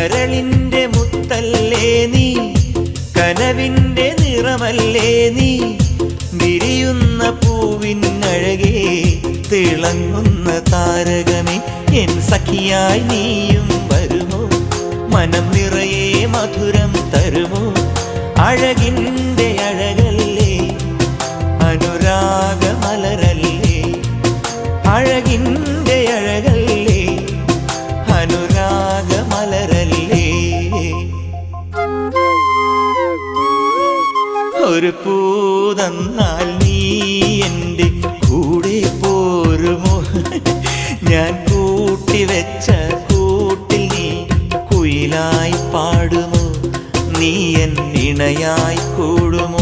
കരളിൻ്റെ മുത്തല്ലേ നീ, കനവിൻ്റെ നിറമല്ലേ നീ, വിരിയുന്ന പൂവിനഴകേ തിളങ്ങുന്ന താരകമേ, എൻ സഖിയായി നീയും വരുമോ, മനം നിറയെ മധുരം തരുമോ, അഴകിൻ്റെ അഴകല്ലേ അനുരാഗമലരല്ലേ, അഴകിൻ്റെ അഴകല്ലേ അനുരാഗമലരല്ലേ. ഒരു പൂതന്നാൽ നീ എൻ്റെ കൂടെ പോരുമോ, ഞാൻ കൂട്ടിവെച്ച കൂട്ടിൽ നീ കുയിലായി പാടുമോ, നീ എൻ ഇണയായി കൂടുമോ.